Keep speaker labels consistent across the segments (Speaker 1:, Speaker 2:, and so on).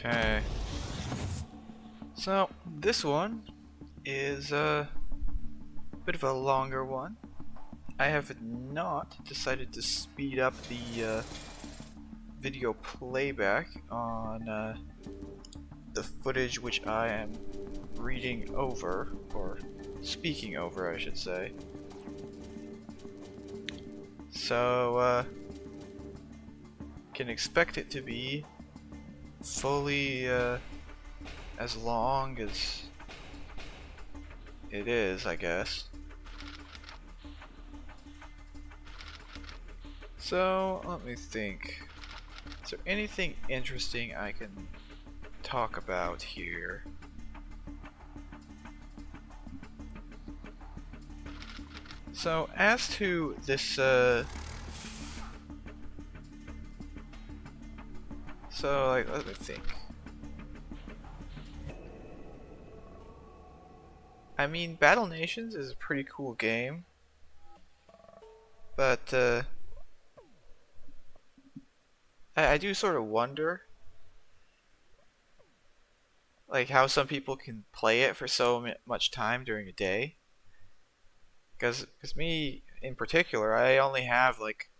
Speaker 1: Okay. So, this one is a bit of a longer one. I have not decided to speed up the video playback on the footage which I am reading over, or speaking over, I should say. So, can expect it to be fully as long as it is, I guess. So, let me think. Is there anything interesting I can talk about here? So, as to this, let me think. I mean, Battle Nations is a pretty cool game, but, I do sort of wonder, like, how some people can play it for so much time during a day. Because me, in particular, I only have, like,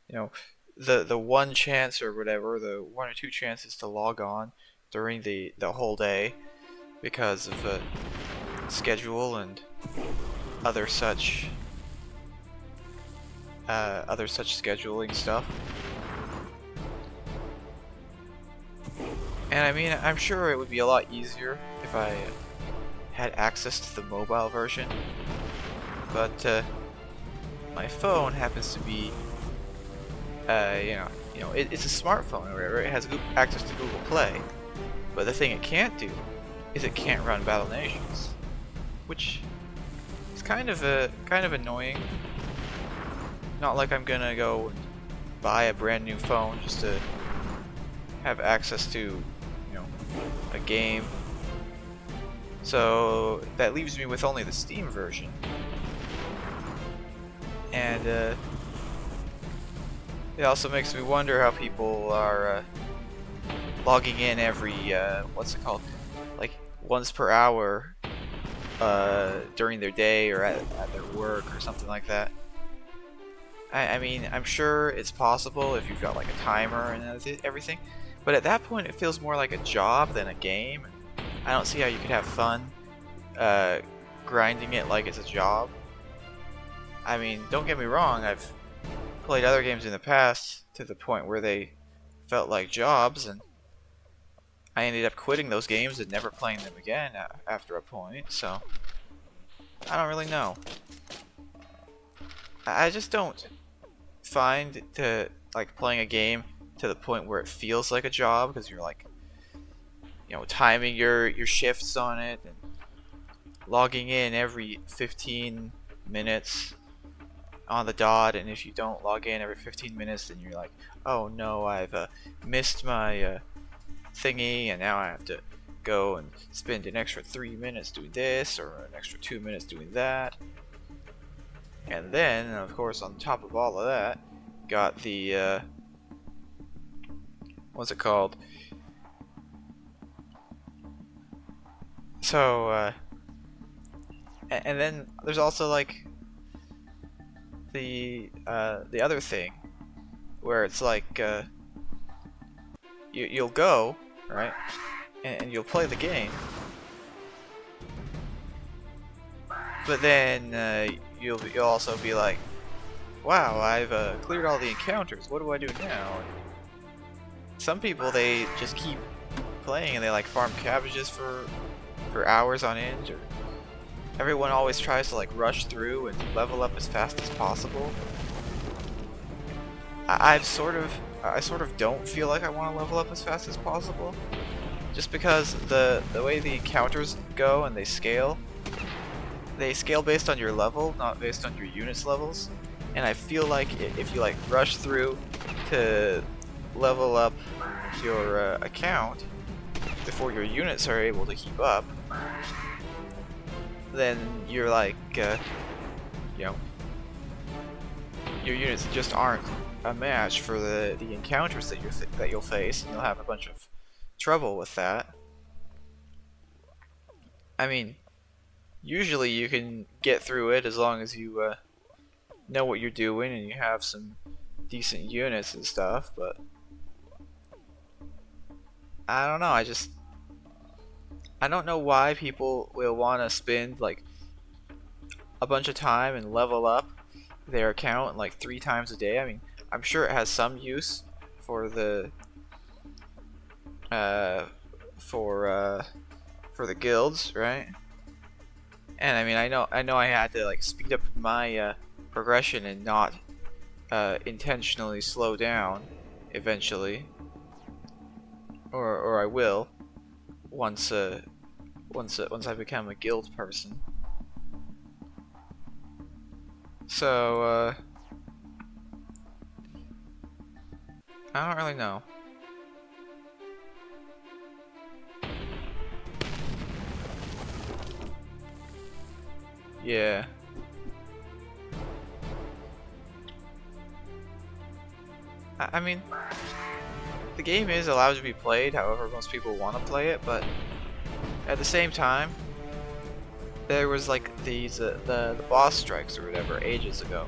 Speaker 1: you know, the one chance or whatever, the one or two chances to log on during the whole day because of schedule and other such scheduling stuff. And I mean, I'm sure it would be a lot easier if I had access to the mobile version, but my phone happens to be, it's a smartphone or whatever. It has access to Google Play, but the thing it can't do is it can't run Battle Nations, which is kind of annoying. Not like I'm gonna go and buy a brand new phone just to have access to, a game. So that leaves me with only the Steam version, and it also makes me wonder how people are logging in every what's it called, like once per hour during their day or at their work or something like that. I mean, I'm sure it's possible if you've got like a timer and everything, but at that point it feels more like a job than a game. I don't see how you could have fun grinding it like it's a job. I mean, don't get me wrong, I've played other games in the past to the point where they felt like jobs, and I ended up quitting those games and never playing them again after a point, so I don't really know. I just don't find like playing a game to the point where it feels like a job, because you're like, timing your shifts on it and logging in every 15 minutes on the dot, and if you don't log in every 15 minutes, then you're like, oh no, I've missed my thingy, and now I have to go and spend an extra 3 minutes doing this or an extra 2 minutes doing that. And then, of course, on top of all of that, got the what's it called? So, and then there's also like the other thing where it's like you'll go right, and you'll play the game, but then you'll also be like, wow, I've cleared all the encounters. What do I do now? And some people, they just keep playing and they like farm cabbages for hours on end, or everyone always tries to like rush through and level up as fast as possible. I sort of don't feel like I want to level up as fast as possible, just because the way the encounters go and they scale based on your level, not based on your units' levels. And I feel like if you like rush through to level up your account before your units are able to keep up, then you're like, your units just aren't a match for the encounters that you'll face, and you'll have a bunch of trouble with that. I mean, usually you can get through it as long as you know what you're doing and you have some decent units and stuff, but I don't know, I don't know why people will want to spend like a bunch of time and level up their account like 3 times a day. I mean, I'm sure it has some use for the uh, for the guilds, right? And I mean, I know I had to like speed up my progression and not intentionally slow down eventually, or I will once once I become a guild person. So I don't really know. Yeah. I mean, the game is allowed to be played however most people want to play it, but at the same time, there was like these the boss strikes or whatever ages ago,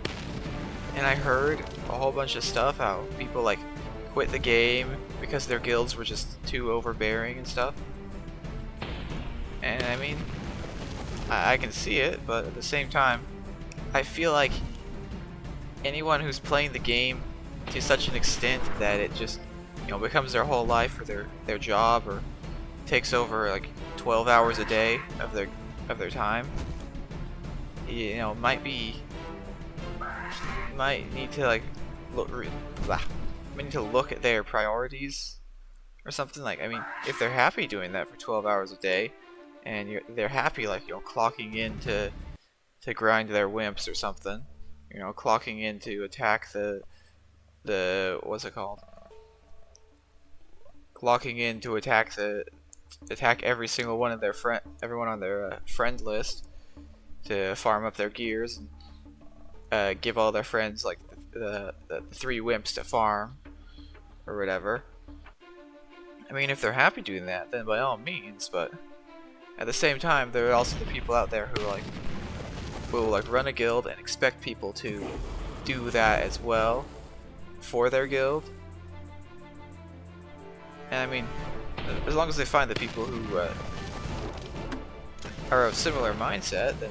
Speaker 1: and I heard a whole bunch of stuff how people like quit the game because their guilds were just too overbearing and stuff. And I mean, I can see it, but at the same time, I feel like anyone who's playing the game to such an extent that it just, you know, becomes their whole life or their job, or takes over like 12 hours a day of their time, you know, might need to like might need to look at their priorities or something. Like, I mean, if they're happy doing that for 12 hours a day, and they're happy, like, you know, clocking in to grind their wimps or something, you know, clocking in to attack the what's it called? Clocking in to attack every single one of their everyone on their friend list to farm up their gears and give all their friends like the 3 wimps to farm or whatever. I mean, if they're happy doing that, then by all means, but at the same time, there are also the people out there who will like run a guild and expect people to do that as well for their guild. And I mean, as long as they find the people who are of similar mindset, then,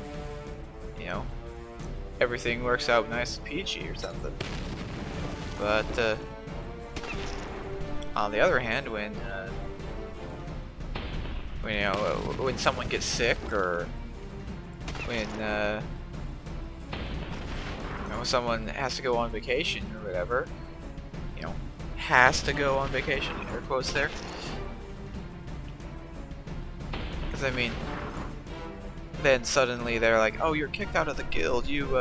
Speaker 1: you know, everything works out nice and peachy or something. But on the other hand, when you know, when someone gets sick, or when you know, someone has to go on vacation or whatever, you know, has to go on vacation, air quotes there, because I mean, then suddenly they're like, oh, you're kicked out of the guild, you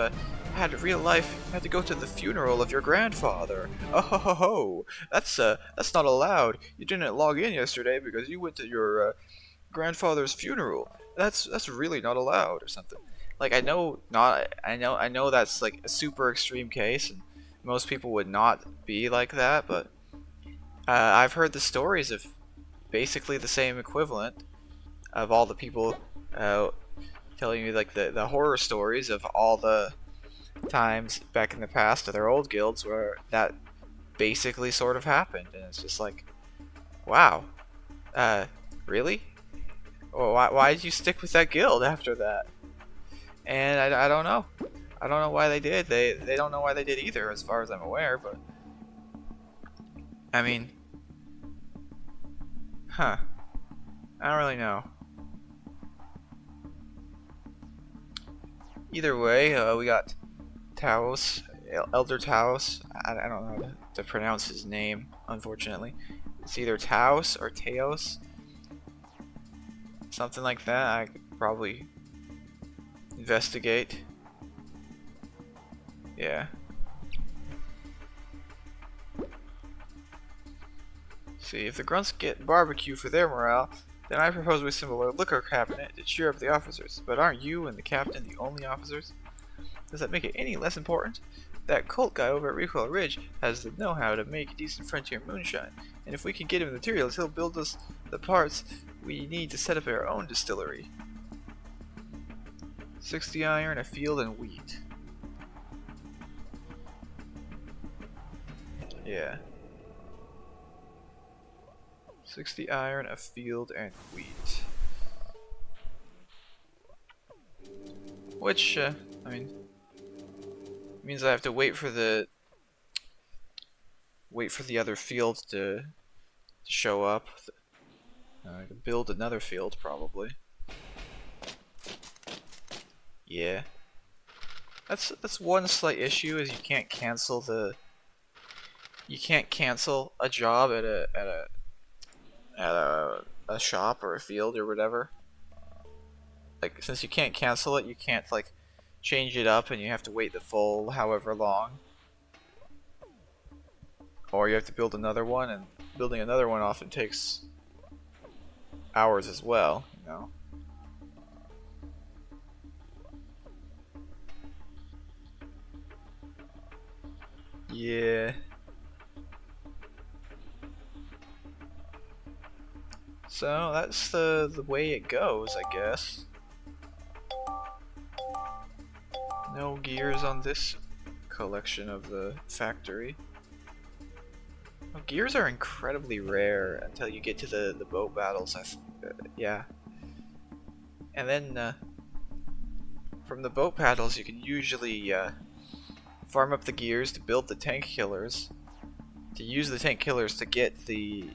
Speaker 1: had to go to the funeral of your grandfather. Oh ho ho ho, that's not allowed. You didn't log in yesterday because you went to your grandfather's funeral. That's really not allowed, or something. Like, I know that's like a super extreme case, and most people would not be like that, but I've heard the stories of basically the same equivalent of all the people telling you like the horror stories of all the times back in the past of their old guilds where that basically sort of happened, and it's just like, wow, really? Well, why did you stick with that guild after that? And I don't know. I don't know why they did. They don't know why they did either, as far as I'm aware, but I mean, I don't really know. Either way, we got Taos, Elder Taos. I don't know how to pronounce his name, unfortunately. It's either Taos or Taos, something like that. I could probably investigate. Yeah. See, if the grunts get barbecue for their morale, then I propose we assemble a liquor cabinet to cheer up the officers. But aren't you and the captain the only officers? Does that make it any less important? That cult guy over at Recoil Ridge has the know-how to make decent frontier moonshine, and if we can get him the materials, he'll build us the parts we need to set up our own distillery. 60 iron, a field, and wheat. Yeah. 60 iron, a field, and wheat. Which, I mean, means I have to wait for the other field to show up. I can build another field probably. Yeah. That's one slight issue is you can't cancel a job at a shop or a field or whatever. Like, since you can't cancel it, you can't like change it up and you have to wait the full however long. Or you have to build another one, and building another one often takes hours as well, you know. Yeah. So that's the way it goes, I guess. No gears on this collection of the factory. Well, gears are incredibly rare until you get to the boat battles. Yeah. And then from the boat battles, you can usually farm up the gears to build the tank killers, to use the tank killers to get the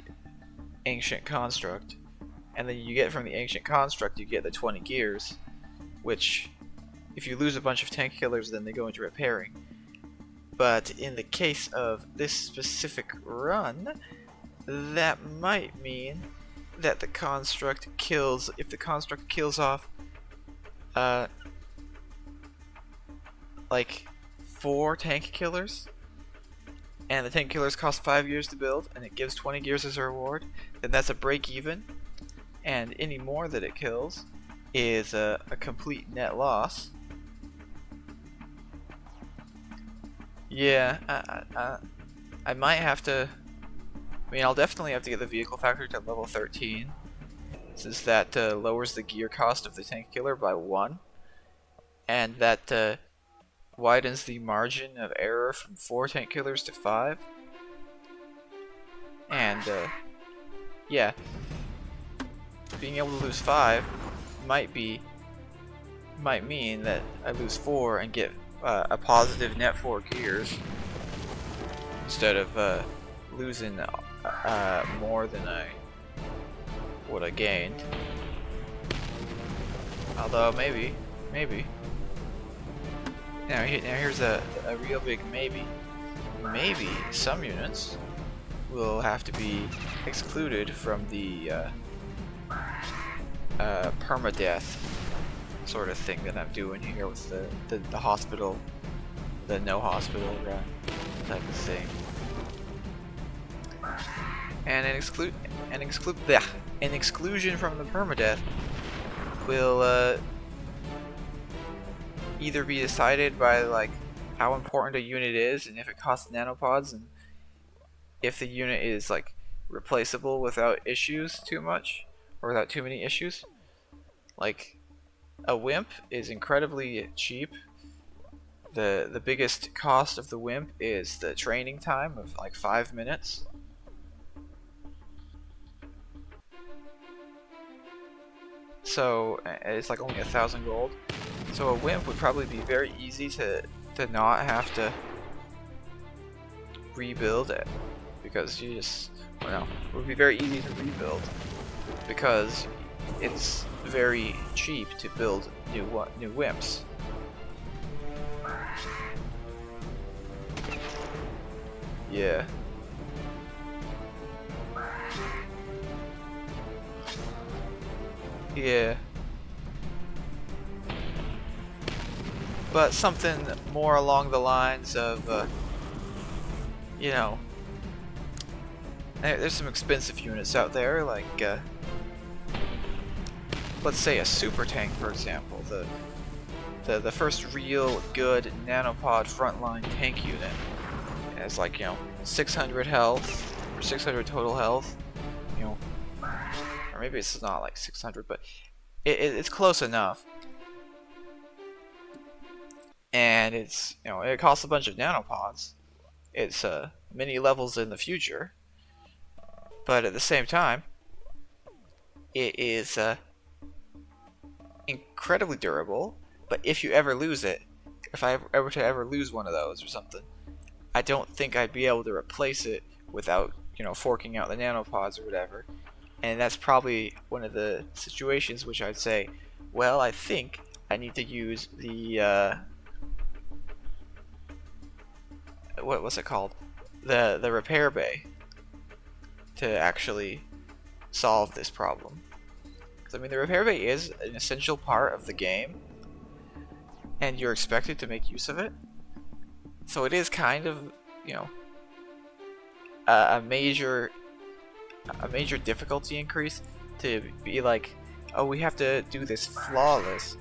Speaker 1: ancient construct, and then you get from the ancient construct you get the 20 gears, which if you lose a bunch of tank killers then they go into repairing. But in the case of this specific run, that might mean that the construct kills, if the construct kills off like 4 tank killers, and the tank killers cost 5 years to build, and it gives 20 gears as a reward, then that's a break even, and any more that it kills is a complete net loss. Yeah, I might have to, I mean, I'll definitely have to get the vehicle factory to level 13, since that lowers the gear cost of the tank killer by 1, and that widens the margin of error from 4 tank killers to 5. And yeah, being able to lose 5 might mean that I lose 4 and get a positive net 4 gears instead of losing more than I would have gained. Although maybe. Now here's a real big maybe. Maybe some units will have to be excluded from the permadeath sort of thing that I'm doing here with the hospital, the no hospital type of thing. And an exclusion from the permadeath will either be decided by like how important a unit is and if it costs nanopods, and if the unit is like replaceable without issues too much or without too many issues. Like a wimp is incredibly cheap. The biggest cost of the wimp is the training time of like 5 minutes. So it's like only 1,000 gold. So a wimp would probably be very easy to not have to rebuild it, because you just, well, it would be very easy to rebuild because it's very cheap to build new wimps. Yeah. Yeah. But something more along the lines of, you know, there's some expensive units out there, like, let's say a super tank, for example, the first real good nanopod frontline tank unit. It has like, you know, 600 health, or 600 total health, you know, or maybe it's not like 600, but it's close enough. And it's, you know, it costs a bunch of nanopods. It's many levels in the future, but at the same time, it is incredibly durable. But if you ever lose it, if I ever lose one of those or something, I don't think I'd be able to replace it without, you know, forking out the nanopods or whatever. And that's probably one of the situations which I'd say, well, I think I need to use the what's it called? The repair bay to actually solve this problem. Because I mean, the repair bay is an essential part of the game, and you're expected to make use of it. So it is kind of, you know, a major difficulty increase to be like, oh, we have to do this flawless,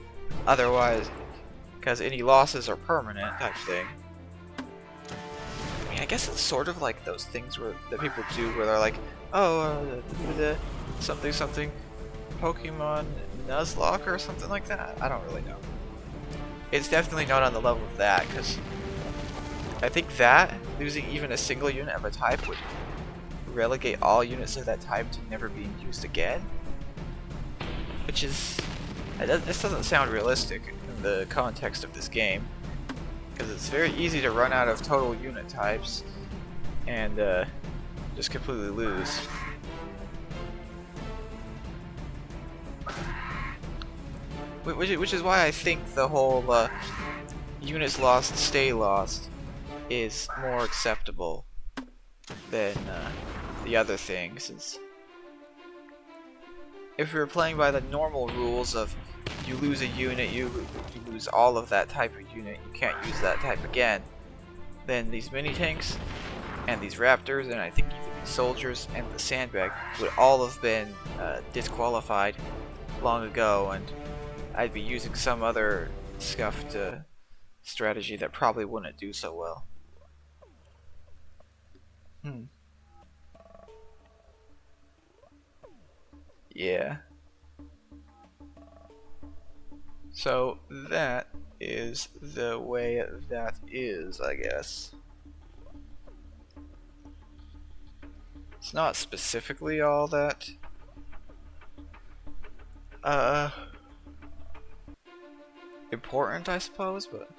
Speaker 1: otherwise, because any losses are permanent type thing. I mean, I guess it's sort of like those things that people do where they're like, oh, something something Pokemon Nuzlocke or something like that. I don't really know. It's definitely not on the level of that, because I think that losing even a single unit of a type would relegate all units of that type to never being used again. Which is... this doesn't sound realistic in the context of this game, because it's very easy to run out of total unit types and just completely lose. Which is why I think the whole units lost, stay lost is more acceptable than the other thing, since if we were playing by the normal rules of you lose a unit, you lose all of that type of unit, you can't use that type again, then these mini tanks and these raptors, and I think even the soldiers and the sandbag would all have been disqualified long ago, and I'd be using some other scuffed strategy that probably wouldn't do so well. Yeah. So that is the way that is, I guess. It's not specifically all that important, I suppose, but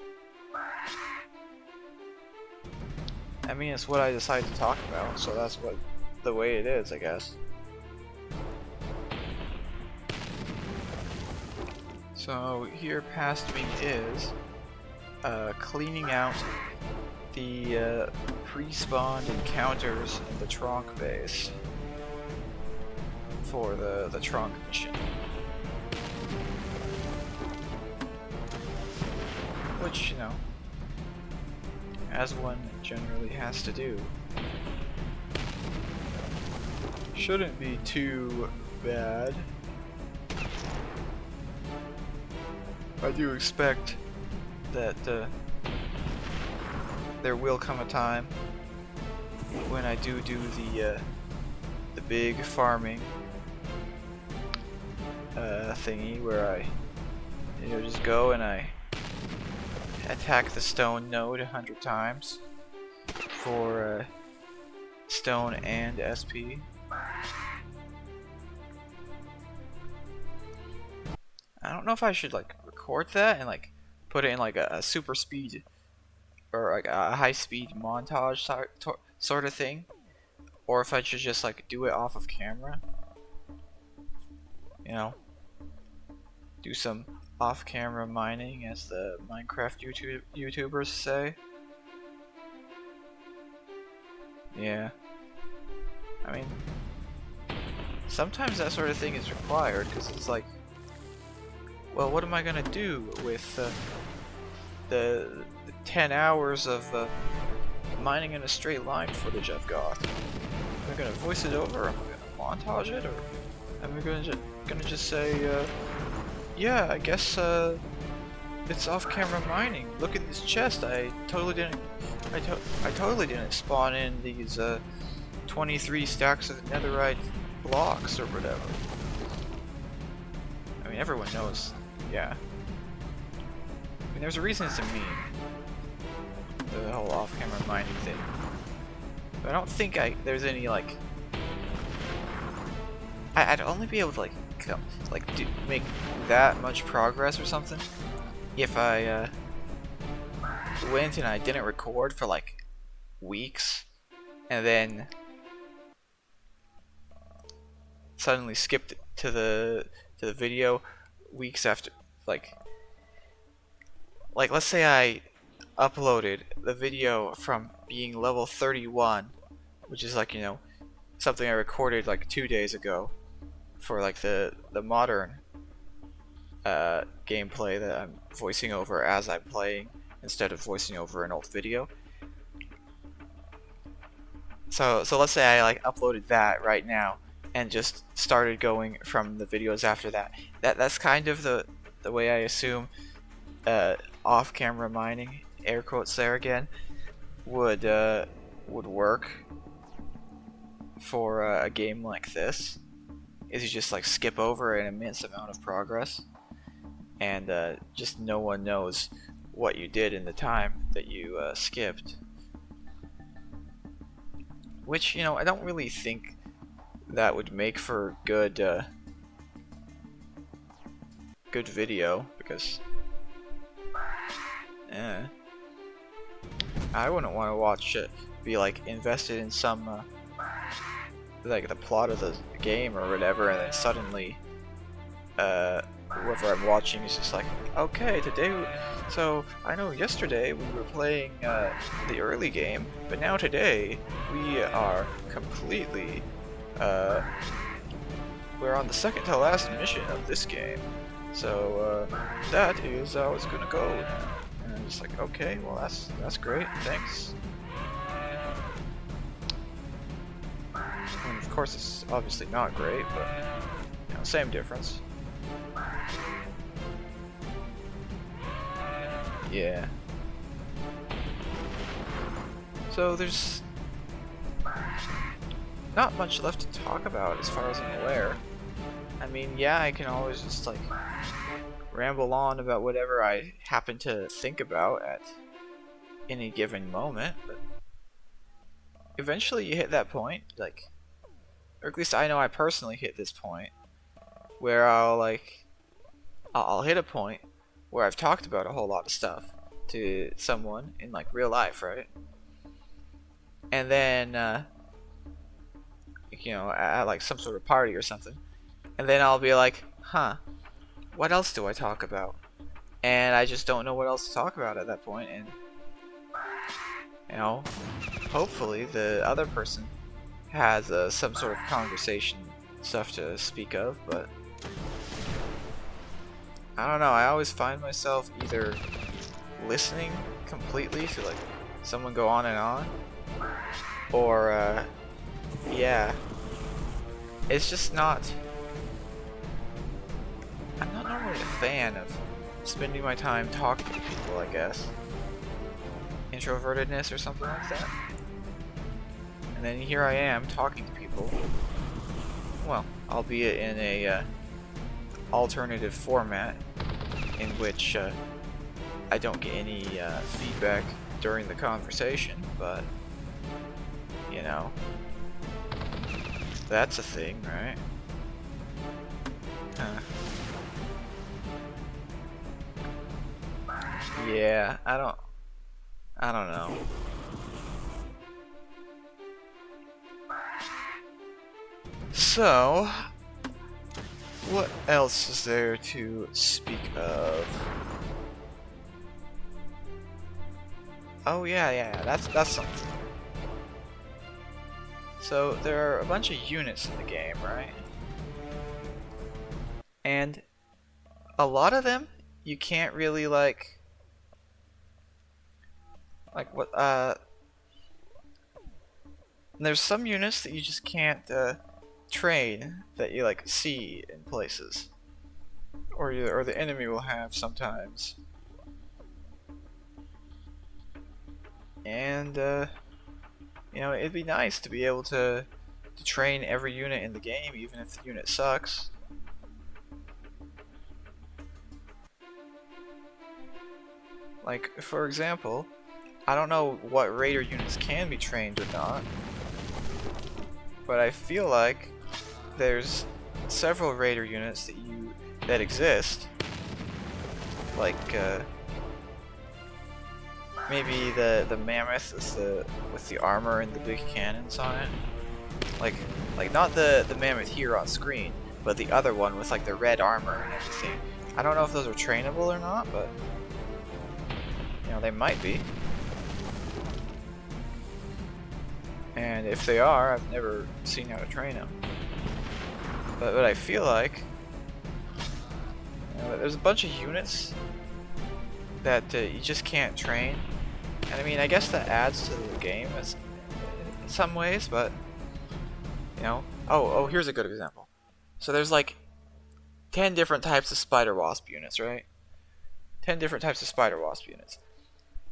Speaker 1: I mean, it's what I decided to talk about, so that's what the way it is, I guess. So here past me is cleaning out the pre-spawned encounters in the Tronk base for the Tronk mission. Which, you know, as one generally has to do. Shouldn't be too bad. I do expect that there will come a time when I do the big farming thingy where I, you know, just go and I attack the stone node 100 times for stone and SP. I don't know if I should like record that and like put it in like a super speed or like a high speed montage sort of thing, or if I should just like do it off of camera. You know, do some off-camera mining, as the Minecraft YouTubers say. Yeah. I mean, sometimes that sort of thing is required, because it's like, well, what am I gonna do with the 10 hours of mining in a straight line footage I've got? Am I gonna voice it over? Am I gonna montage it? Or am I gonna just say, yeah, I guess it's off-camera mining. Look at this chest. I totally didn't spawn in these 23 stacks of netherite blocks or whatever. I mean, everyone knows, yeah. I mean, there's a reason it's a meme. The whole off-camera mining thing. But I don't think there's any, like... I'd only be able to, like, make that much progress or something if I, went and I didn't record for, like, weeks, and then suddenly skipped to the video weeks after, like let's say I uploaded the video from being level 31, which is like, you know, something I recorded like 2 days ago for like the modern gameplay that I'm voicing over as I'm playing instead of voicing over an old video. So let's say I like uploaded that right now and just started going from the videos after that. That's kind of the way I assume off-camera mining, air quotes there again, would work for a game like this. Is you just like skip over an immense amount of progress, and just no one knows what you did in the time that you skipped. Which, you know, I don't really think that would make for good good video, because I wouldn't want to watch it be like invested in some like the plot of the game or whatever, and then suddenly whoever I'm watching is just like, okay, so I know yesterday we were playing the early game, but now today we are completely we're on the second to last mission of this game, so that is how it's gonna go now. And I'm just like, okay, well that's great, thanks. And of course it's obviously not great, but you know, same difference. Yeah. So there's not much left to talk about as far as I'm aware. I mean, yeah, I can always just like ramble on about whatever I happen to think about at any given moment, but eventually you hit that point, like, or at least I know I personally hit this point where I'll hit a point where I've talked about a whole lot of stuff to someone in like real life, right? And then you know, at like some sort of party or something, and then I'll be like, huh, what else do I talk about? And I just don't know what else to talk about at that point, and you know, hopefully the other person has some sort of conversation stuff to speak of, but I don't know, I always find myself either listening completely to like someone go on and on, or yeah, it's just not, I'm not normally a fan of spending my time talking to people, I guess. Introvertedness or something like that. And then here I am talking to people, well, albeit in a alternative format in which I don't get any feedback during the conversation, but you know, that's a thing, right? Yeah, I don't know. So, what else is there to speak of? Oh yeah, that's something. So there are a bunch of units in the game, right? And a lot of them you can't really like what there's some units that you just can't train, that you like see in places, or the enemy will have sometimes. And You know, it'd be nice to be able to train every unit in the game, even if the unit sucks. Like, for example, I don't know what raider units can be trained or not, but I feel like there's several raider units that exist, like maybe the mammoth with the armor and the big cannons on it, like not the mammoth here on screen, but the other one with like the red armor and everything. I don't know if those are trainable or not, but you know, they might be. And if they are, I've never seen how to train them. But I feel like, you know, there's a bunch of units that you just can't train. And I mean, I guess that adds to the game in some ways, but you know. Oh, here's a good example. So there's like 10 different types of spider wasp units, right? 10 different types of spider wasp units.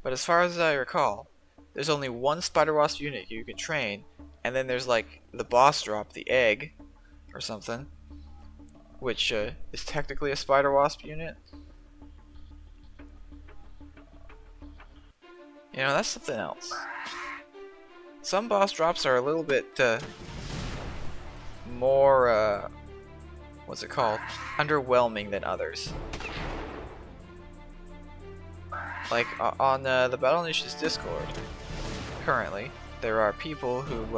Speaker 1: But as far as I recall, there's only one spider wasp unit you can train, and then there's like the boss drop, the egg, or something, which is technically a spider wasp unit. You know, that's something else. Some boss drops are a little bit more, what's it called? Underwhelming than others. Like on the Battle Niche's Discord, currently, there are people who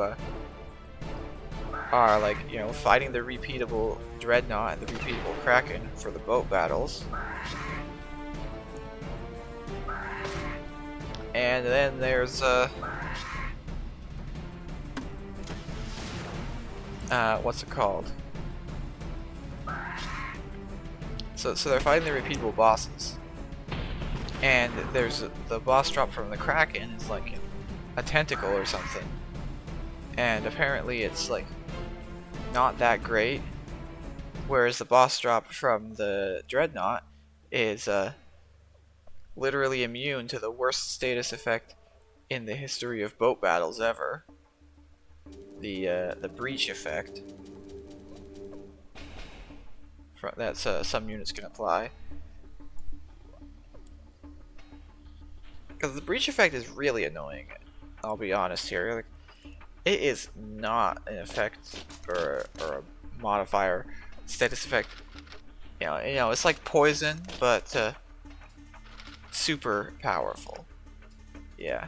Speaker 1: are like, you know, fighting the repeatable Dreadnought and the repeatable Kraken for the boat battles. And then there's what's it called? So they're fighting the repeatable bosses. And there's the boss drop from the Kraken is like a tentacle or something. And apparently it's like not that great. Whereas the boss drop from the Dreadnought is literally immune to the worst status effect in the history of boat battles ever. The breach effect. That's some units can apply. Because the breach effect is really annoying. I'll be honest here. Like, it is not an effect or a modifier status effect. You know, it's like poison, but super powerful. Yeah.